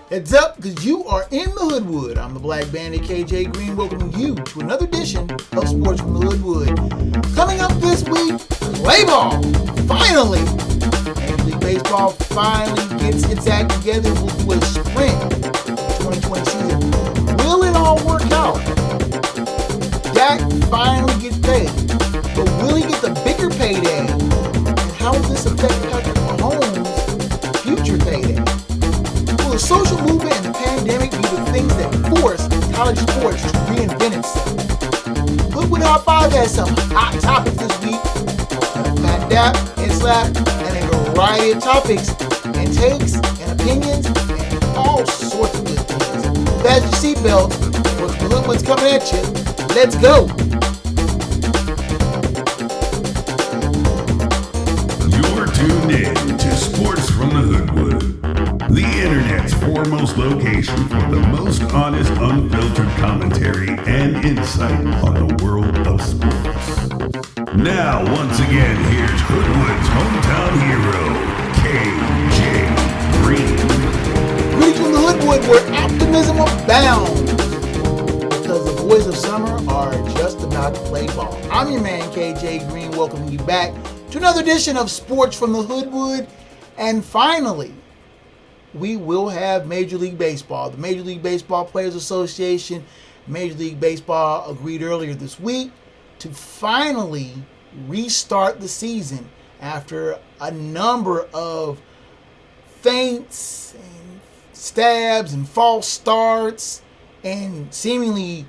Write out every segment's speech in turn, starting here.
Heads up, because you are in the Hoodwood. I'm the Black Bandit, KJ Green, welcoming you to another edition of Sports from the Hoodwood. Coming up this week, play ball. Finally! Major League Baseball finally gets its act together. We'll do a sprint 2020 season. Will it all work out? Dak finally gets paid. But will he get the bigger payday? And how will this affect Patrick Mahomes' future payday? Will the social movement and the pandemic be the things that force college sports to reinvent itself? Hoodwood Hot 5 has some hot topics this week. Phat and Slap and a variety of topics and takes and opinions and all sorts of good things. Fasten your seatbelts. What's the Hoodwood's coming at you? Let's go. You're tuned in to Sports from the Hoodwood, the internet's foremost location for the most honest, unfiltered commentary and insight on the world of sports. Now, once again, here's Hoodwood's hometown hero, KJ Green. Greetings from the Hoodwood, where optimism abounds, because the boys of summer are just about to play ball. I'm your man, KJ Green, welcoming you back to another edition of Sports from the Hoodwood. And finally, we will have Major League Baseball. The Major League Baseball Players Association, Major League Baseball agreed earlier this week to finally restart the season after a number of feints and stabs and false starts and seemingly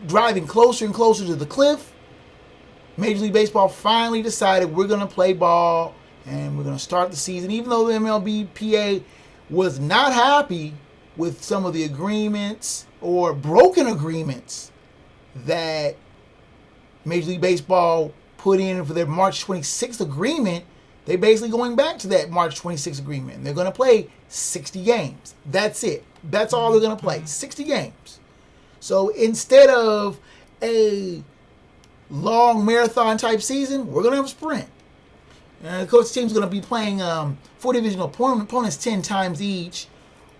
driving closer and closer to the cliff. Major League Baseball finally decided we're going to play ball and we're going to start the season, even though the MLBPA was not happy with some of the agreements or broken agreements that Major League Baseball put in for their March 26th agreement. They're basically going back to that March 26th agreement. They're going to play 60 games. That's it. That's all they're going to play, 60 games. So instead of a long marathon type season, we're going to have a sprint. And of course, the team's going to be playing 4 divisional opponents 10 times each,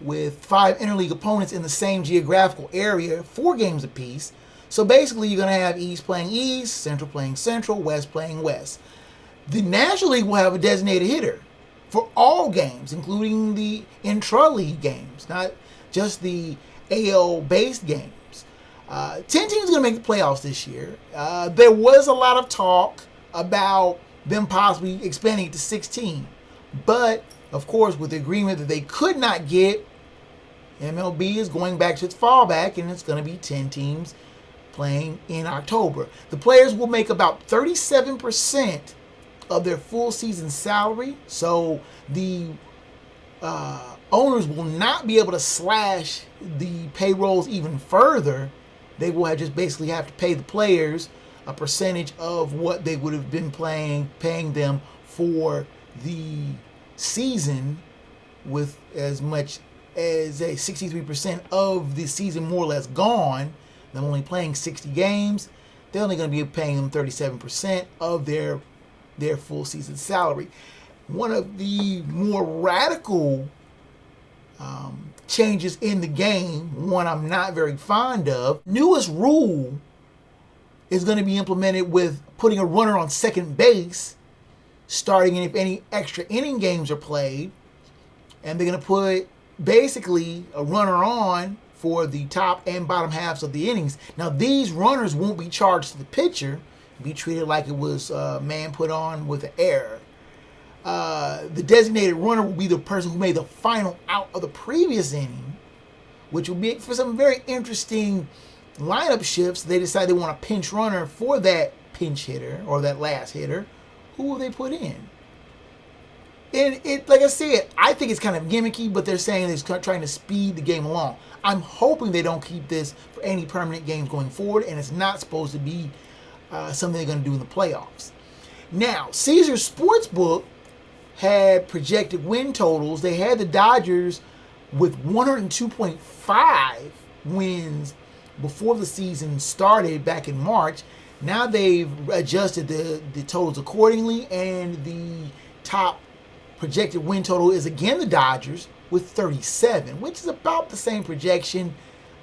with 5 interleague opponents in the same geographical area, 4 games apiece. So basically, you're going to have East playing East, Central playing Central, West playing West. The National League will have a designated hitter for all games, including the intra-league games, not just the AL-based games. 10 teams are going to make the playoffs this year. There was a lot of talk about them possibly expanding it to 16. But, of course, with the agreement that they could not get, MLB is going back to its fallback, and it's going to be 10 teams playing in October. The players will make about 37% of their full season salary, so the owners will not be able to slash the payrolls even further. They will just basically have to pay the players a percentage of what they would have been paying them for the season, with as much as a 63% of the season more or less gone. Them only playing 60 games, they're only going to be paying them 37% of their full season salary. One of the more radical changes in the game, one I'm not very fond of, newest rule is going to be implemented with putting a runner on second base, starting if any extra inning games are played, and they're going to put basically a runner on for the top and bottom halves of the innings. Now, these runners won't be charged to the pitcher, be treated like it was a man put on with an error. The designated runner will be the person who made the final out of the previous inning, which will be for some very interesting lineup shifts. They decide they want a pinch runner for that pinch hitter or that last hitter. Who will they put in? And it, like I said, I think it's kind of gimmicky, but they're saying it's trying to speed the game along. I'm hoping they don't keep this for any permanent games going forward, and it's not supposed to be something they're going to do in the playoffs. Now, Caesars Sportsbook had projected win totals. They had the Dodgers with 102.5 wins before the season started back in March. Now they've adjusted the totals accordingly, and the top projected win total is again the Dodgers with 37, which is about the same projection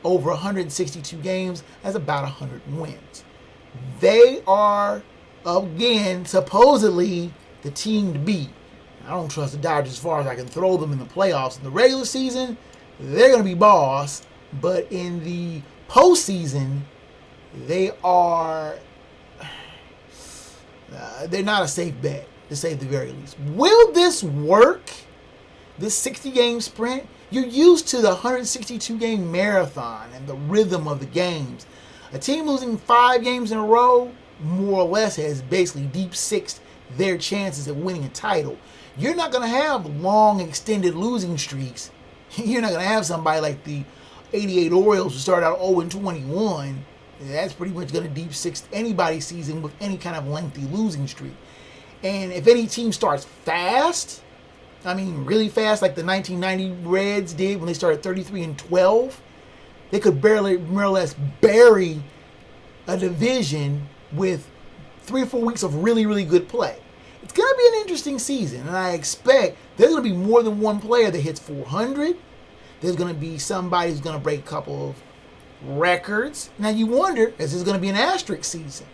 over 162 games as about 100 wins. They are, again, supposedly the team to beat. I don't trust the Dodgers as far as I can throw them in the playoffs. In the regular season, they're going to be boss, but in the postseason, they're not a safe bet, to say the very least. Will this work? This 60-game sprint? You're used to the 162-game marathon and the rhythm of the games. A team losing 5 games in a row, more or less, has basically deep-sixed their chances of winning a title. You're not going to have long, extended losing streaks. You're not going to have somebody like the 88 Orioles who started out 0-21. That's pretty much going to deep-six anybody's season with any kind of lengthy losing streak. And if any team starts fast, I mean really fast, like the 1990 Reds did when they started 33-12, they could barely, more or less, bury a division with 3 or 4 weeks of really, really good play. It's going to be an interesting season, and I expect there's going to be more than one player that hits 400. There's going to be somebody who's going to break a couple of records. Now you wonder, is this going to be an asterisk season?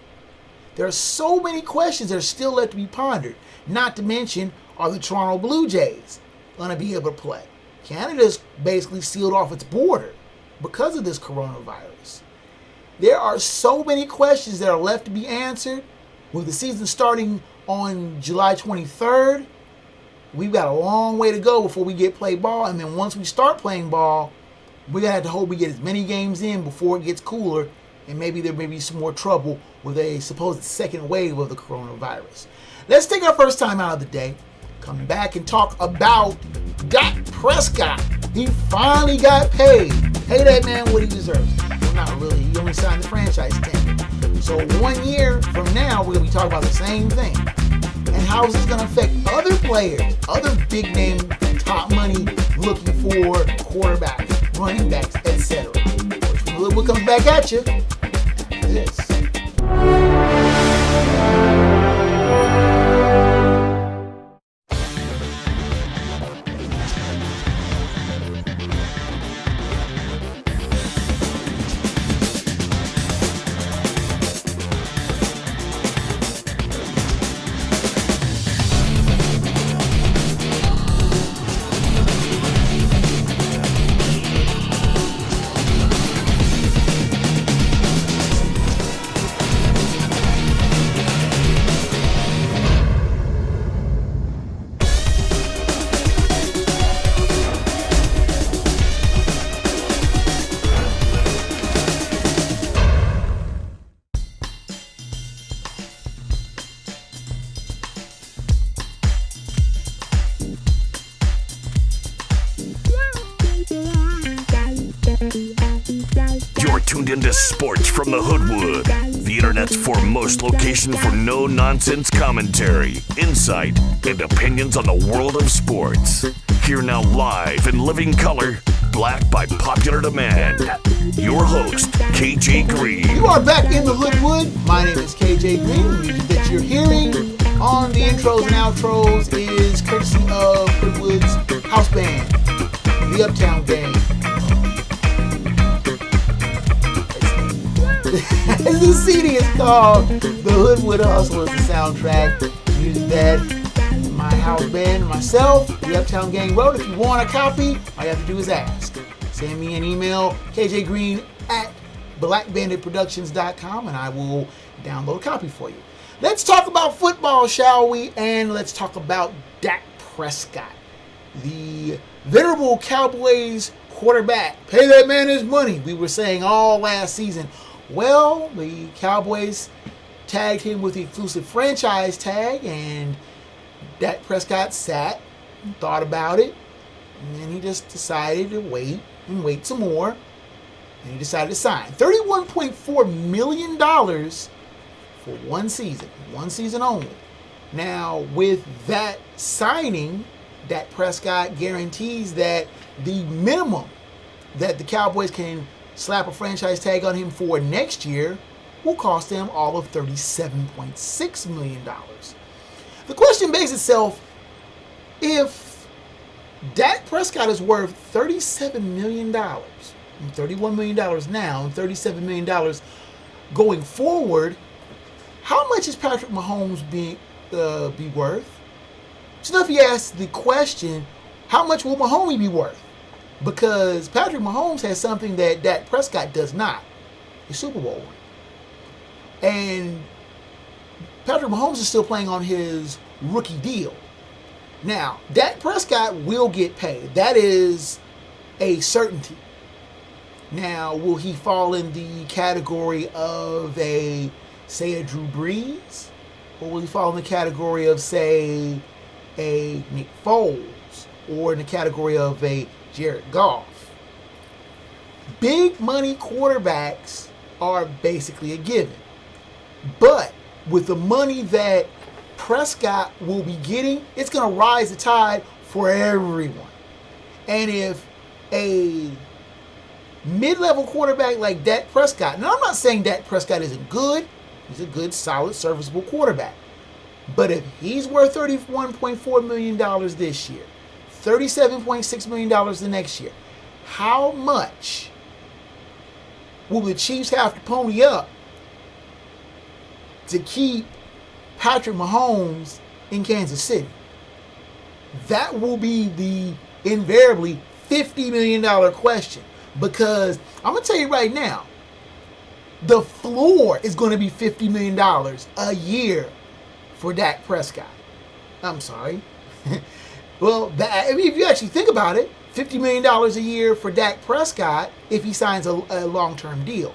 There are so many questions that are still left to be pondered. Not to mention, are the Toronto Blue Jays going to be able to play? Canada's basically sealed off its border because of this coronavirus. There are so many questions that are left to be answered. With the season starting on July 23rd, we've got a long way to go before we get play ball. And then once we start playing ball, we're going to have to hope we get as many games in before it gets cooler. And maybe there may be some more trouble with a supposed second wave of the coronavirus. Let's take our first time out of the day. Come back and talk about Dak Prescott. He finally got paid. Pay that man what he deserves. Well, not really. He only signed the franchise tag. So 1 year from now, we're going to be talking about the same thing. And how is this going to affect other players, other big name, top money looking for quarterbacks, running backs, etc. Which we'll come back at you. This. Tuned into Sports from the Hoodwood, the internet's foremost location for no-nonsense commentary, insight, and opinions on the world of sports. Here now live in living color, black by popular demand. Your host, KJ Green. You are back in the Hoodwood. My name is KJ Green. The music that you're hearing on the intros and outros is courtesy of Hoodwood's house band, the Uptown Gang. The CD is called The Hoodwood Hustle. It's the soundtrack. Music that my house band, myself, the Uptown Gang wrote. If you want a copy, all you have to do is ask. Send me an email, kjgreen at blackbanditproductions.com, and I will download a copy for you. Let's talk about football, shall we? And let's talk about Dak Prescott, the venerable Cowboys quarterback. Pay that man his money, we were saying all last season. Well, the Cowboys tagged him with the exclusive franchise tag, and Dak Prescott sat and thought about it, and then he just decided to wait and wait some more, and he decided to sign $31.4 million for one season only. Now, with that signing, Dak Prescott guarantees that the minimum that the Cowboys can slap a franchise tag on him for next year will cost him all of $37.6 million. The question begs itself, if Dak Prescott is worth $37 million. $31 million now and $37 million going forward. How much is Patrick Mahomes be worth? So now if you ask the question, how much will Mahomes be worth? Because Patrick Mahomes has something that Dak Prescott does not. The Super Bowl ring. And Patrick Mahomes is still playing on his rookie deal. Now, Dak Prescott will get paid. That is a certainty. Now, will he fall in the category of a Drew Brees? Or will he fall in the category of, say, a Nick Foles? Or in the category of a Jared Goff? Big money quarterbacks are basically a given. But with the money that Prescott will be getting, it's going to rise the tide for everyone. And if a mid-level quarterback like Dak Prescott, now I'm not saying Dak Prescott isn't good, he's a good, solid, serviceable quarterback. But if he's worth $31.4 million this year, $37.6 million the next year, how much will the Chiefs have to pony up to keep Patrick Mahomes in Kansas City? That will be the invariably $50 million question. Because I'm going to tell you right now, the floor is going to be $50 million a year for Dak Prescott. I'm sorry. Well, if you actually think about it, $50 million a year for Dak Prescott if he signs a long-term deal.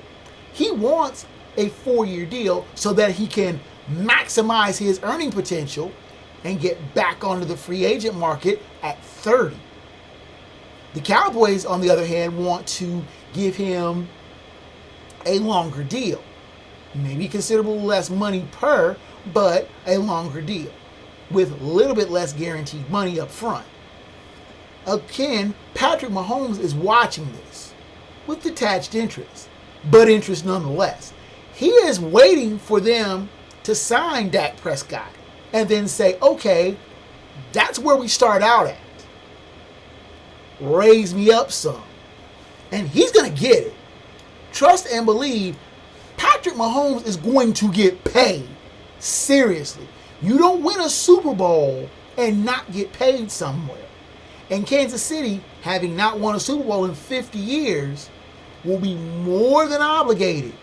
He wants a 4-year deal so that he can maximize his earning potential and get back onto the free agent market at 30. The Cowboys, on the other hand, want to give him a longer deal. Maybe considerably less money per, but a longer deal with a little bit less guaranteed money up front. Again, Patrick Mahomes is watching this with detached interest, but interest nonetheless. He is waiting for them to sign Dak Prescott and then say, okay, that's where we start out at. Raise me up some. And he's going to get it. Trust and believe Patrick Mahomes is going to get paid. Seriously. You don't win a Super Bowl and not get paid somewhere. And Kansas City, having not won a Super Bowl in 50 years, will be more than obligated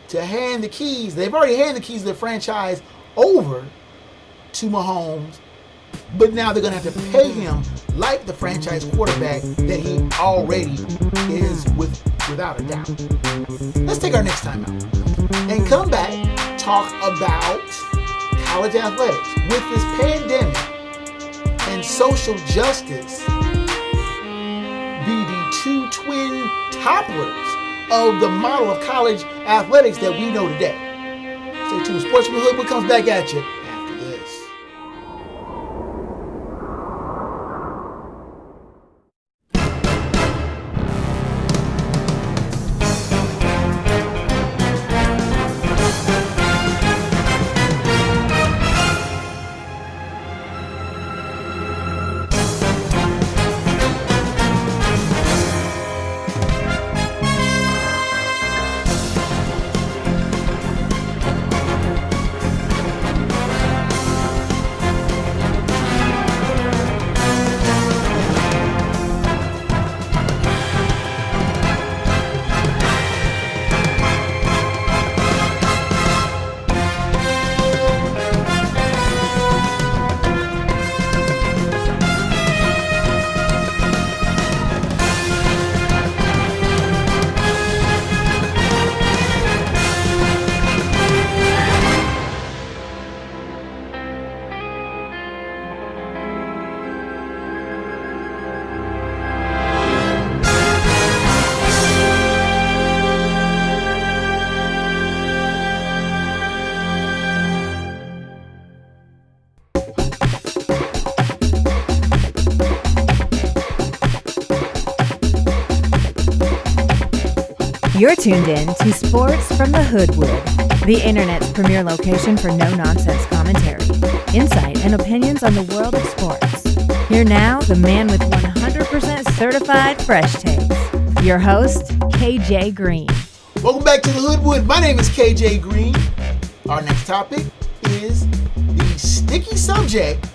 to hand the keys. They've already handed the keys of the franchise over to Mahomes, but now they're going to have to pay him like the franchise quarterback that he already is without a doubt. Let's take our next time out and come back, talk about college athletics. With this pandemic and social justice be the two twin topplers of the model of college athletics that we know today. Stay tuned. Sports from the Hoodwood comes back at you after this. You're tuned in to Sports from the Hoodwood, the internet's premier location for no-nonsense commentary, insight, and opinions on the world of sports. Here now, the man with 100% certified fresh takes, your host, KJ Green. Welcome back to the Hoodwood. My name is KJ Green. Our next topic is the sticky subject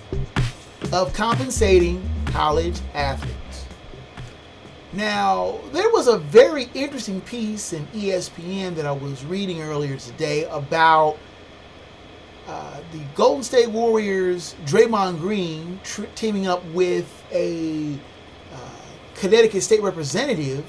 of compensating college athletes. Now, there was a very interesting piece in ESPN that I was reading earlier today about the Golden State Warriors' Draymond Green teaming up with a Connecticut state representative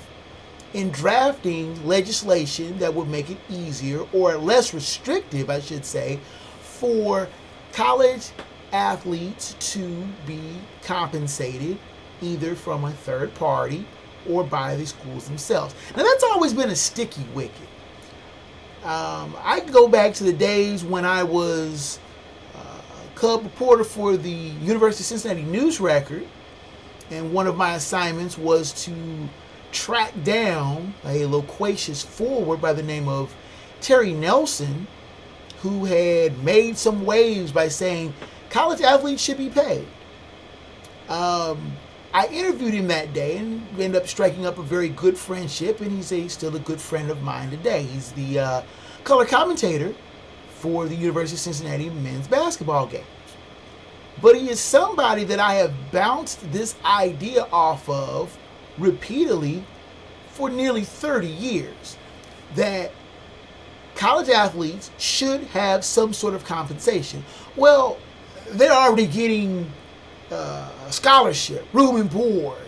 in drafting legislation that would make it easier, or less restrictive, I should say, for college athletes to be compensated either from a third party or by the schools themselves. Now, that's always been a sticky wicket. I can go back to the days when I was a cub reporter for the University of Cincinnati News Record, and one of my assignments was to track down a loquacious forward by the name of Terry Nelson, who had made some waves by saying college athletes should be paid. I interviewed him that day and we ended up striking up a very good friendship, and he's still a good friend of mine today. He's the color commentator for the University of Cincinnati men's basketball games. But he is somebody that I have bounced this idea off of repeatedly for nearly 30 years, that college athletes should have some sort of compensation. Well, they're already getting scholarship, room and board,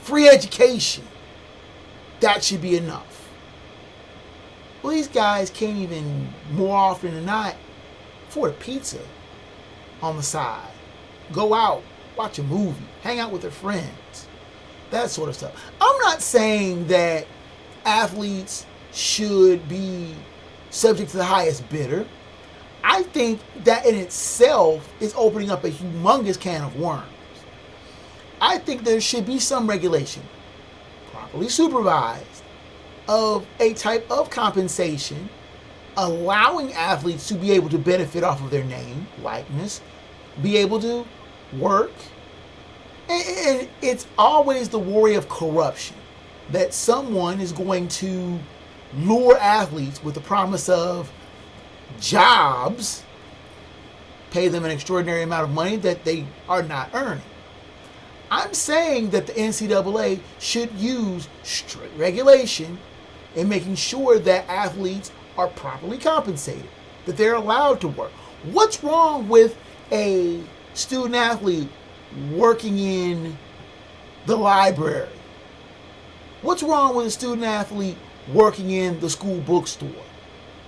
free education. That should be enough. Well, these guys can't even, more often than not, afford a pizza on the side, go out, watch a movie, hang out with their friends, that sort of stuff. I'm not saying that athletes should be subject to the highest bidder. I think that in itself is opening up a humongous can of worms. I think there should be some regulation, properly supervised, of a type of compensation allowing athletes to be able to benefit off of their name, likeness, be able to work. And it's always the worry of corruption, that someone is going to lure athletes with the promise of jobs, pay them an extraordinary amount of money that they are not earning. I'm saying that the NCAA should use strict regulation in making sure that athletes are properly compensated, that they're allowed to work. What's wrong with a student athlete working in the library? What's wrong with a student athlete working in the school bookstore,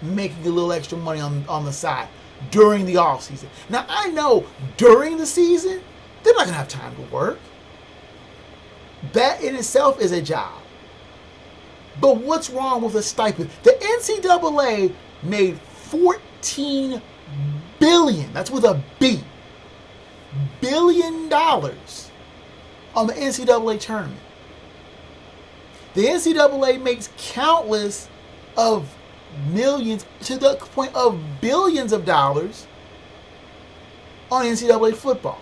making a little extra money on the side during the off season? Now, I know during the season, they're not going to have time to work. That in itself is a job. But what's wrong with a stipend? The NCAA made $14 billion, that's with a B, $14 billion on the NCAA tournament. The NCAA makes countless of millions, to the point of billions of dollars, on NCAA football.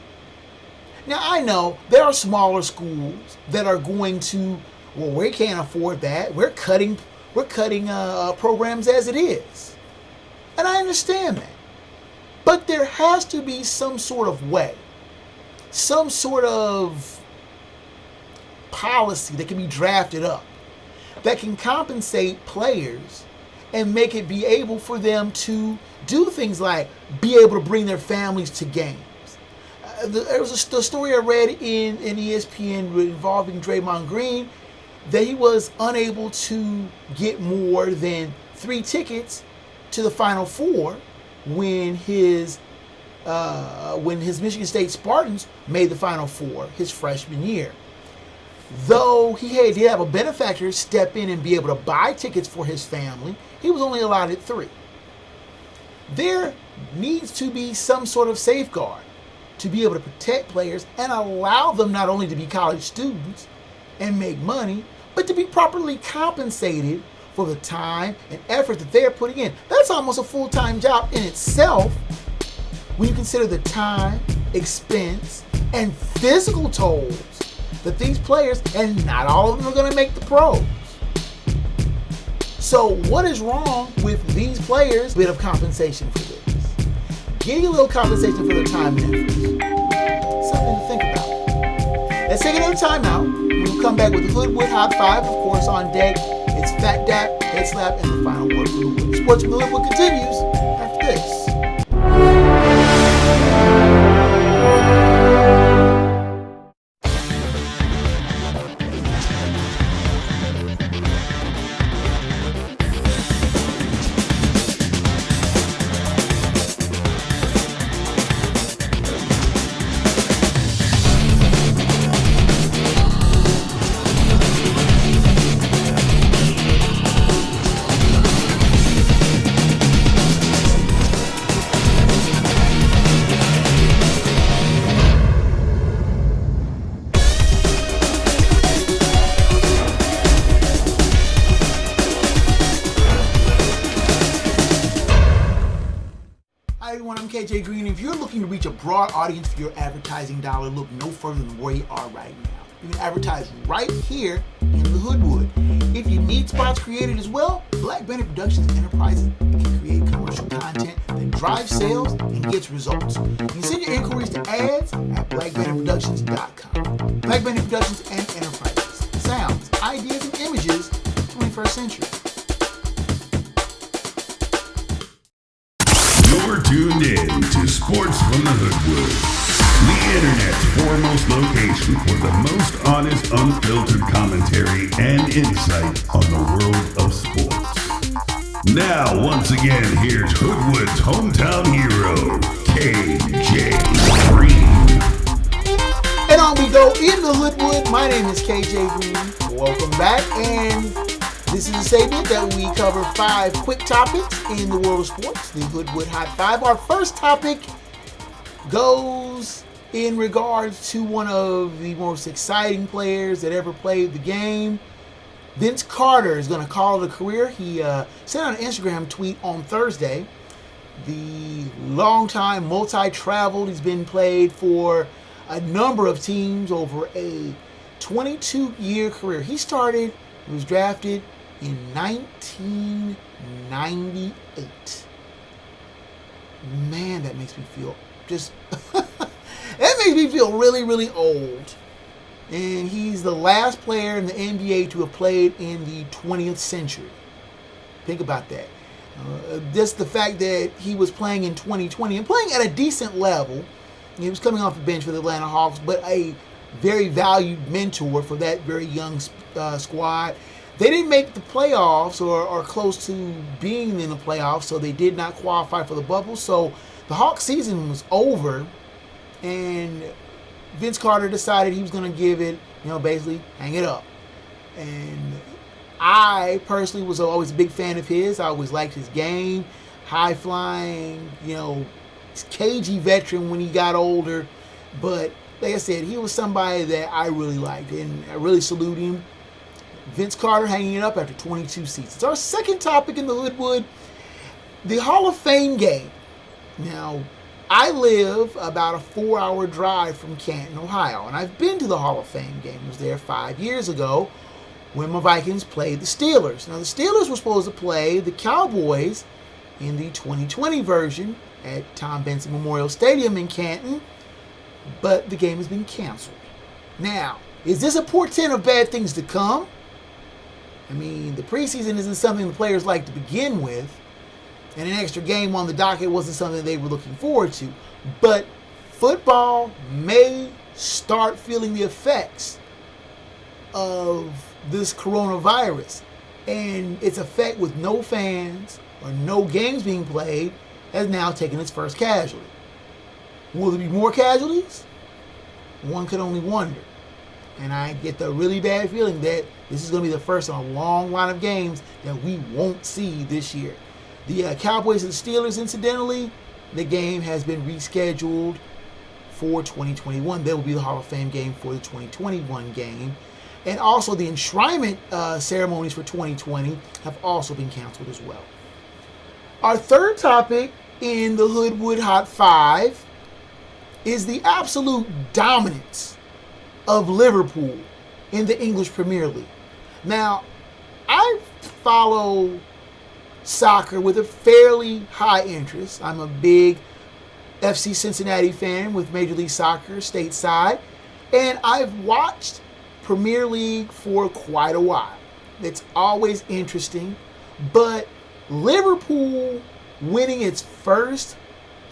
Now, I know there are smaller schools that are going to, well, we can't afford that. We're cutting programs as it is. And I understand that. But there has to be some sort of way, some sort of policy that can be drafted up that can compensate players and make it be able for them to do things like be able to bring their families to games. There was a story I read in ESPN involving Draymond Green that he was unable to get more than 3 tickets to the Final Four when his Michigan State Spartans made the Final Four his freshman year. Though he did have a benefactor step in and be able to buy tickets for his family, he was only allotted 3. There needs to be some sort of safeguard to be able to protect players and allow them not only to be college students and make money, but to be properly compensated for the time and effort that they're putting in. That's almost a full-time job in itself when you consider the time, expense, and physical tolls that these players, and not all of them are going to make the pros. So what is wrong with these players? Bit of compensation for this. Getting a little compensation for their time and effort. Something to think about. Let's take another timeout. We'll come back with the Hoodwood Hot 5, of course, on deck. It's Phat, Head Slap, and the final word for the Hoodwood. Sports from the Hoodwood continues after this. Hi everyone, I'm KJ Green. If you're looking to reach a broad audience for your advertising dollar, look no further than where you are right now. You can advertise right here in the Hoodwood. If you need spots created as well, Black Bandit Productions Enterprises can create commercial content that drives sales and gets results. You can send your inquiries to ads at blackbanditproductions.com. Black Bandit Productions and Enterprises. Sounds, ideas, and images of the 21st century. You're tuned in to Sports from the Hoodwood, the internet's foremost location for the most honest, unfiltered commentary and insight on the world of sports. Now, once again, here's Hoodwood's hometown hero, KJ Green. And on we go in the Hoodwood. My name is KJ Green. Welcome back, and this is a segment that we cover 5 quick topics in the world of sports, the Hoodwood Hot 5. Our first topic goes in regards to one of the most exciting players that ever played the game. Vince Carter is going to call it a career. He sent out an Instagram tweet on Thursday. The longtime multi-traveled, he's been played for a number of teams over a 22-year career. He was drafted in 1998. Man, that makes me feel that makes me feel really, really old. And he's the last player in the NBA to have played in the 20th century. Think about that. Just the fact that he was playing in 2020 and playing at a decent level. He was coming off the bench for the Atlanta Hawks, but a very valued mentor for that very young squad. They didn't make the playoffs or close to being in the playoffs, so they did not qualify for the bubble. So the Hawks season was over, and Vince Carter decided he was going to give it, basically hang it up. And I personally was always a big fan of his. I always liked his game, high-flying, cagey veteran when he got older. But like I said, he was somebody that I really liked, and I really salute him. Vince Carter hanging it up after 22 seasons. Our second topic in the Hoodwood, the Hall of Fame game. Now, I live about a 4-hour drive from Canton, Ohio, and I've been to the Hall of Fame game. I was there 5 years ago when my Vikings played the Steelers. Now, the Steelers were supposed to play the Cowboys in the 2020 version at Tom Benson Memorial Stadium in Canton, but the game has been canceled. Now, is this a portent of bad things to come? I mean, the preseason isn't something the players like to begin with, and an extra game on the docket wasn't something they were looking forward to. But football may start feeling the effects of this coronavirus, and its effect with no fans or no games being played has now taken its first casualty. Will there be more casualties? One could only wonder. And I get the really bad feeling that this is going to be the first in a long line of games that we won't see this year. The Cowboys and Steelers, incidentally, the game has been rescheduled for 2021. There will be the Hall of Fame game for the 2021 game. And also the enshrinement ceremonies for 2020 have also been canceled as well. Our third topic in the Hoodwood Hot 5 is the absolute dominance of Liverpool in the English Premier League. Now, I follow soccer with a fairly high interest. I'm a big FC Cincinnati fan with Major League Soccer stateside, and I've watched Premier League for quite a while. It's always interesting, but Liverpool winning its first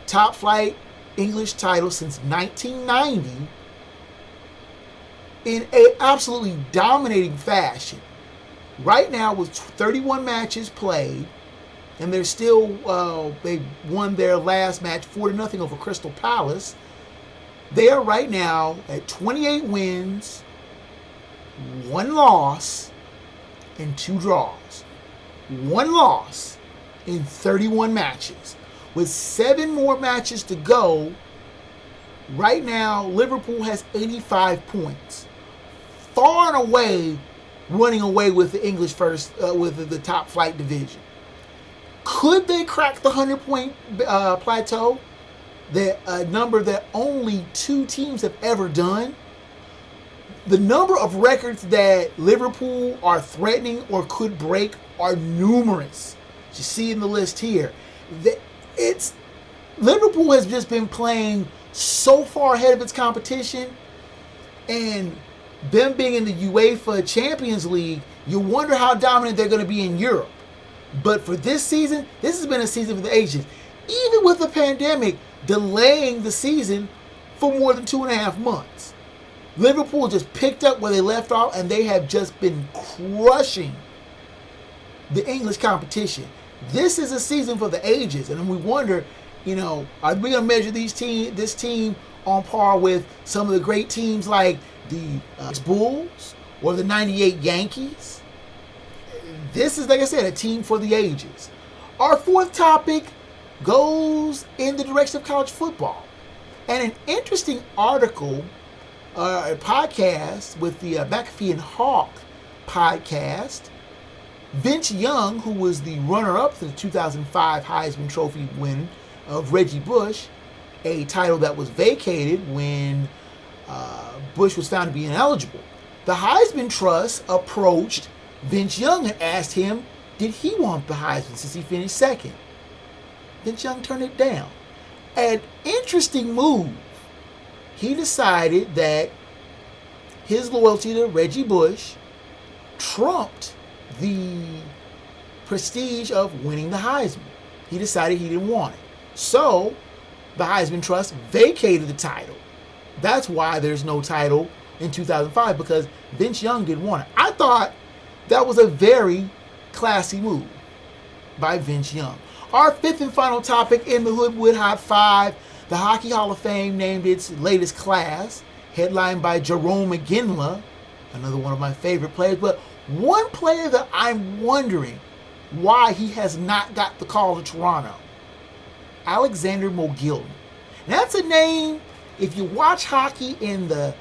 top flight English title since 1990 in an absolutely dominating fashion. Right now, with 31 matches played, and they're still, they won their last match 4-0 over Crystal Palace. They are right now at 28 wins, 1 loss, and 2 draws. 1 loss in 31 matches. With 7 more matches to go, right now, Liverpool has 85 points. Far and away running away with the English first, with the top flight division. Could they crack the 100-point plateau? A number that only 2 teams have ever done. The number of records that Liverpool are threatening or could break are numerous. As you see in the list here. Liverpool has just been playing so far ahead of its competition, and them being in the UEFA Champions League, you wonder how dominant they're going to be in Europe. But for this season, this has been a season for the ages. Even with the pandemic delaying the season for more than 2.5 months. Liverpool just picked up where they left off, and they have just been crushing the English competition. This is a season for the ages, and we wonder, are we going to measure this team on par with some of the great teams like the Bulls or the '98 Yankees? This is, like I said, a team for the ages. Our 4th topic goes in the direction of college football. And an interesting article, a podcast with the McAfee and Hawk podcast, Vince Young, who was the runner-up to the 2005 Heisman Trophy win of Reggie Bush, a title that was vacated when Bush was found to be ineligible. The Heisman Trust approached Vince Young and asked him, did he want the Heisman since he finished second? Vince Young turned it down. An interesting move. He decided that his loyalty to Reggie Bush trumped the prestige of winning the Heisman. He decided he didn't want it. So, the Heisman Trust vacated the title. That's why there's no title in 2005, because Vince Young didn't want it. I thought that was a very classy move by Vince Young. Our 5th and final topic in the Hoodwood Hot 5, the Hockey Hall of Fame named its latest class, headlined by Jerome Mogilny, another one of my favorite players, but one player that I'm wondering why he has not got the call to Toronto, Alexander Mogilny. That's a name, if you watch hockey in the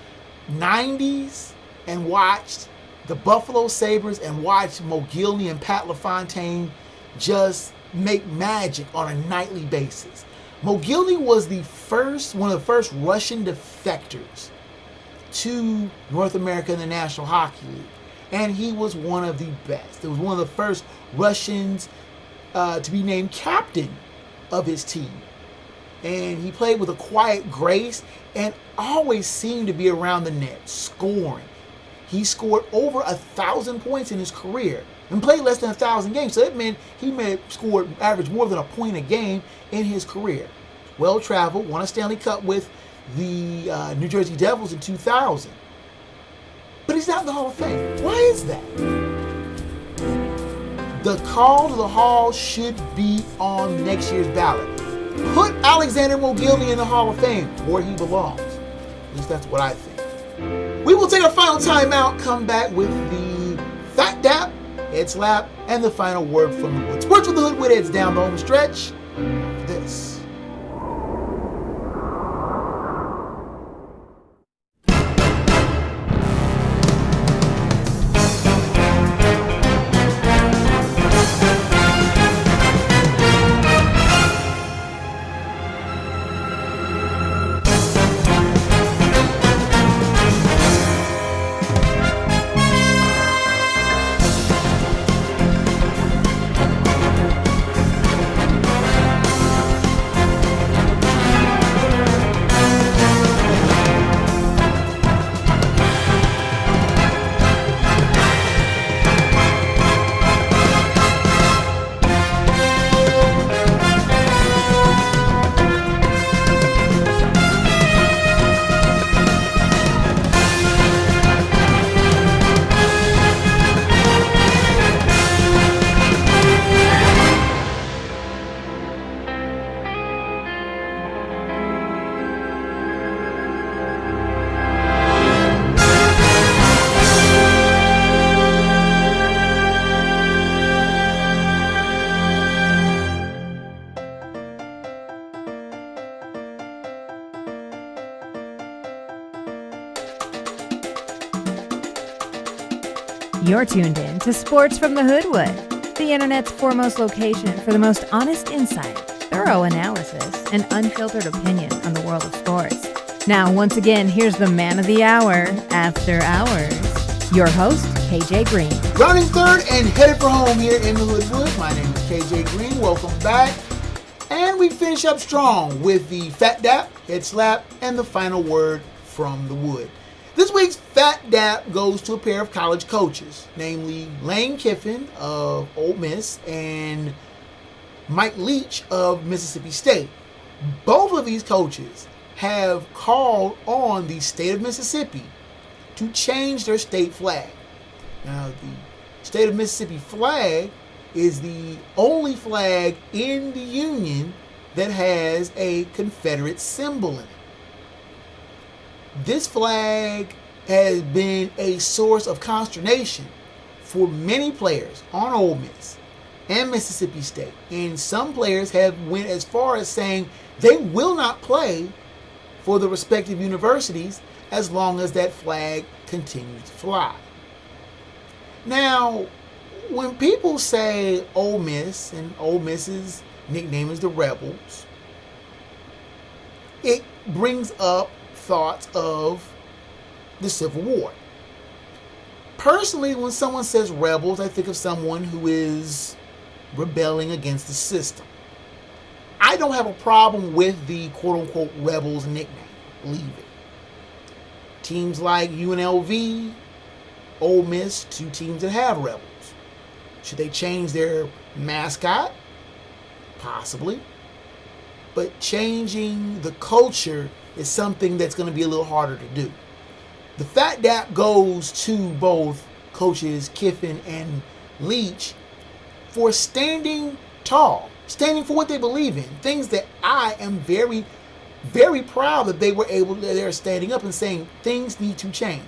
90s and watched the Buffalo Sabres and watched Mogilny and Pat LaFontaine just make magic on a nightly basis. Mogilny was one of the first Russian defectors to North America in the National Hockey League. And he was one of the best. It was one of the first Russians to be named captain of his team. And he played with a quiet grace and always seemed to be around the net, scoring. He scored over 1,000 points in his career and played less than 1,000 games. So that meant he may have scored average more than a point a game in his career. Well-traveled, won a Stanley Cup with the New Jersey Devils in 2000. But he's not in the Hall of Fame. Why is that? The call to the Hall should be on next year's ballot. Put Alexander Mogilny in the Hall of Fame where he belongs. At least that's what I think. We will take a final timeout, come back with the Phat Dap, Head Slap, and the final word from the Wood. Sports with the Hoodwood heads down the home stretch. After this. You're tuned in to Sports from the Hoodwood, the internet's foremost location for the most honest insight, thorough analysis, and unfiltered opinion on the world of sports. Now, once again, here's the man of the hour, After Hours, your host, KJ Green. Running third and headed for home here in the Hoodwood. My name is KJ Green. Welcome back. And we finish up strong with the Phat Dap, Head Slap, and the final word from the wood. This week's Phat Dap goes to a pair of college coaches, namely Lane Kiffin of Ole Miss and Mike Leach of Mississippi State. Both of these coaches have called on the state of Mississippi to change their state flag. Now, the state of Mississippi flag is the only flag in the Union that has a Confederate symbol in it. This flag has been a source of consternation for many players on Ole Miss and Mississippi State. And some players have went as far as saying they will not play for the respective universities as long as that flag continues to fly. Now, when people say Ole Miss, and Ole Miss's nickname is the Rebels, it brings up thoughts of the Civil War. Personally, when someone says rebels, I think of someone who is rebelling against the system. I don't have a problem with the quote-unquote rebels nickname. Leave it. Teams like UNLV, Ole Miss, two teams that have rebels. Should they change their mascot? Possibly. But changing the culture is something that's going to be a little harder to do. The Phat Dap goes to both coaches Kiffin and Leach for standing tall, standing for what they believe in. Things that I am very, very proud that they're standing up and saying things need to change.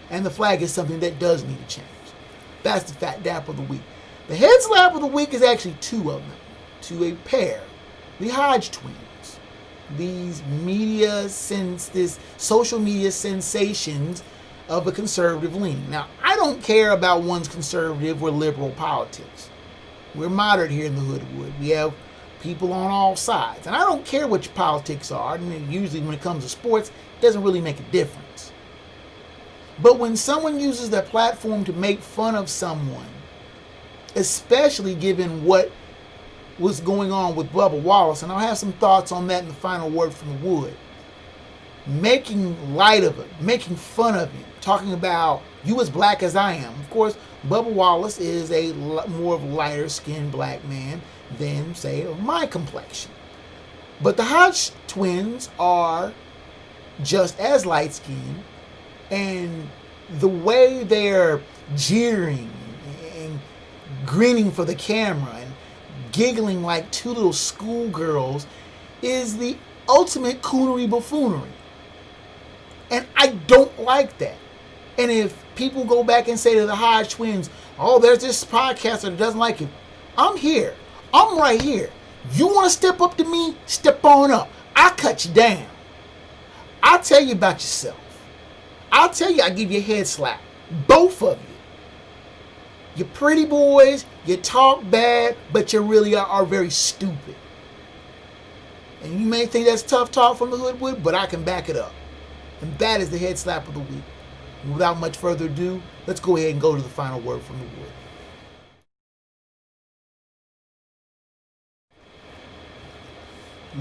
And the flag is something that does need to change. That's the Phat Dap of the week. The head slap of the week is actually two of them, to a pair, the Hodgetwins. These this social media sensations of a conservative leaning. Now, I don't care about one's conservative or liberal politics. We're moderate here in the Hoodwood. We have people on all sides. And I don't care what your politics are. And usually when it comes to sports, it doesn't really make a difference. But when someone uses their platform to make fun of someone, especially given what was going on with Bubba Wallace, and I'll have some thoughts on that in the final word from the wood, making light of it, making fun of him, talking about you as black as I am. Of course, Bubba Wallace is a more of a lighter-skinned black man than, say, of my complexion. But the Hodgetwins are just as light-skinned, and the way they're jeering and grinning for the camera and giggling like two little schoolgirls is the ultimate coonery buffoonery. And I don't like that. And if people go back and say to the Hodgetwins, oh, there's this podcaster that doesn't like it, I'm here. I'm right here. You want to step up to me? Step on up. I'll cut you down. I'll tell you about yourself. I'll tell you, I'll give you a head slap. Both of you. You're pretty boys, you talk bad, but you really are very stupid. And you may think that's tough talk from the Hoodwood, but I can back it up. And that is the head slap of the week. And without much further ado, let's go ahead and go to the final word from the wood.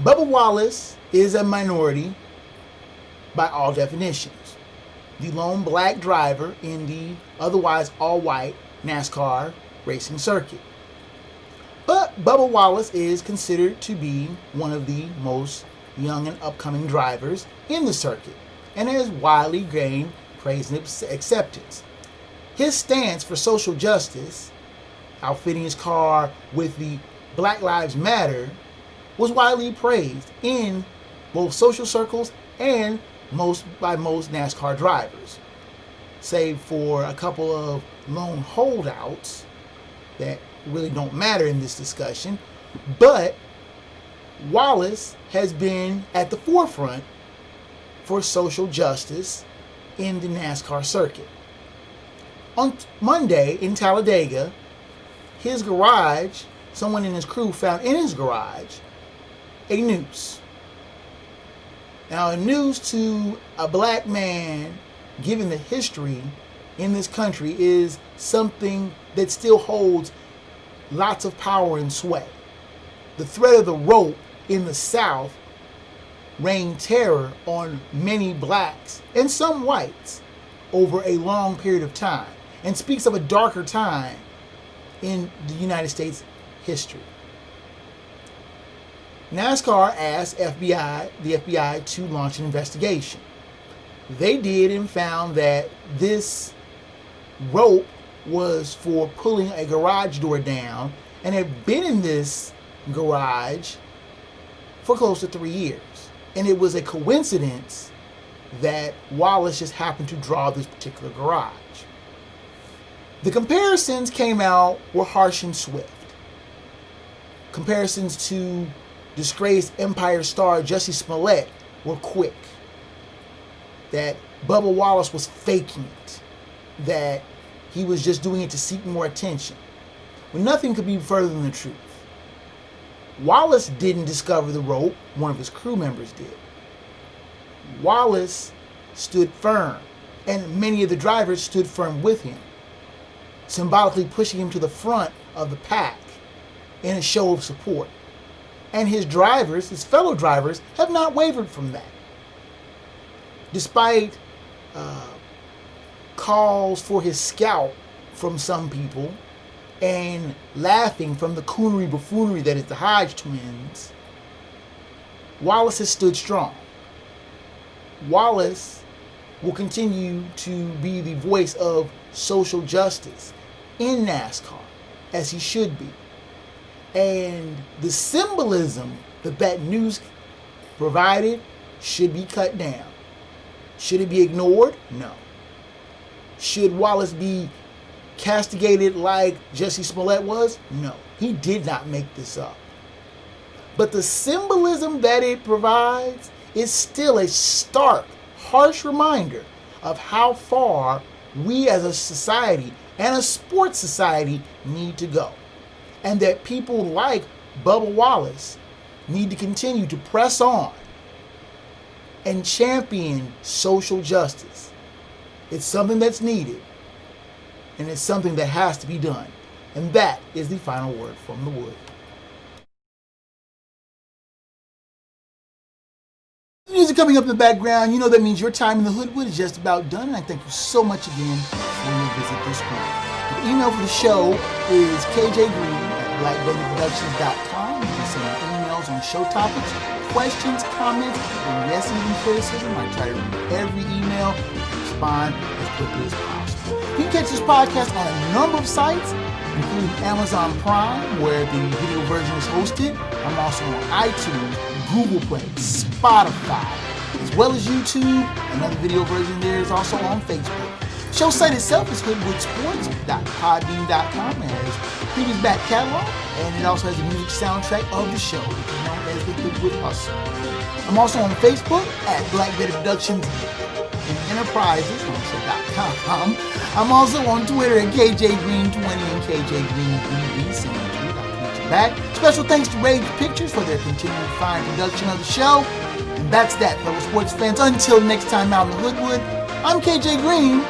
Bubba Wallace is a minority by all definitions. The lone black driver in the otherwise all-white NASCAR racing circuit. But Bubba Wallace is considered to be one of the most young and upcoming drivers in the circuit and has widely gained praise and acceptance. His stance for social justice, outfitting his car with the Black Lives Matter, was widely praised in both social circles and by most NASCAR drivers, save for a couple of lone holdouts that really don't matter in this discussion. But Wallace has been at the forefront for social justice in the NASCAR circuit. On Monday in Talladega, his garage, someone in his crew found in his garage a noose. Now, a noose to a black man, given the history in this country, is something that still holds lots of power and sway. The threat of the rope in the South reigned terror on many blacks and some whites over a long period of time, and speaks of a darker time in the United States history. NASCAR asked the FBI to launch an investigation. They did and found that this rope was for pulling a garage door down and had been in this garage for close to 3 years. And it was a coincidence that Wallace just happened to draw this particular garage. The comparisons came out were harsh and swift. Comparisons to disgraced Empire star Jussie Smollett were quick. That Bubba Wallace was faking it. That he was just doing it to seek more attention. When nothing could be further than the truth. Wallace didn't discover the rope, one of his crew members did. Wallace stood firm, and many of the drivers stood firm with him, symbolically pushing him to the front of the pack in a show of support. And his drivers, his fellow drivers, have not wavered from that. Despite calls for his scalp from some people, and laughing from the coonery buffoonery that is the Hodgetwins, Wallace has stood strong. Wallace will continue to be the voice of social justice in NASCAR, as he should be. And the symbolism that news provided should be cut down. Should it be ignored? No. Should Wallace be castigated like Jussie Smollett was? No. He did not make this up. But the symbolism that it provides is still a stark, harsh reminder of how far we as a society and a sports society need to go. And that people like Bubba Wallace need to continue to press on and champion social justice. It's something that's needed, and it's something that has to be done. And that is the final word from the wood. Music coming up in the background, you know that means your time in the Hoodwood is just about done, and I thank you so much again for your visit this week. The email for the show is kjgreen@blackbettyproductions.com. You can send me emails on show topics, questions, comments, and yes, even criticism. I try to read every email and respond as quickly as possible. You can catch this podcast on a number of sites, including Amazon Prime, where the video version is hosted. I'm also on iTunes, Google Play, Spotify, as well as YouTube. Another video version there is also on Facebook. The show site itself is hoodwoodsports.podbean.com. It has previous back catalog, and it also has the music soundtrack of the show, which is known as the Hoodwood Hustle. I'm also on Facebook at Black Betty Productions and Enterprises, .com. I'm also on Twitter at KJGreen20 and KJGreenBB. Send me a tweet, I'll tweet you back. Special thanks to Rage Pictures for their continued fine production of the show. And that's that, fellow sports fans. Until next time out in the Hoodwood, I'm KJ Green.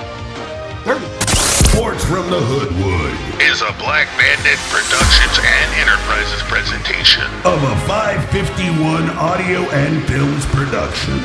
30. Sports from the Hoodwood Is a Black Bandit Productions and Enterprises presentation. of a 551 Audio and Films production.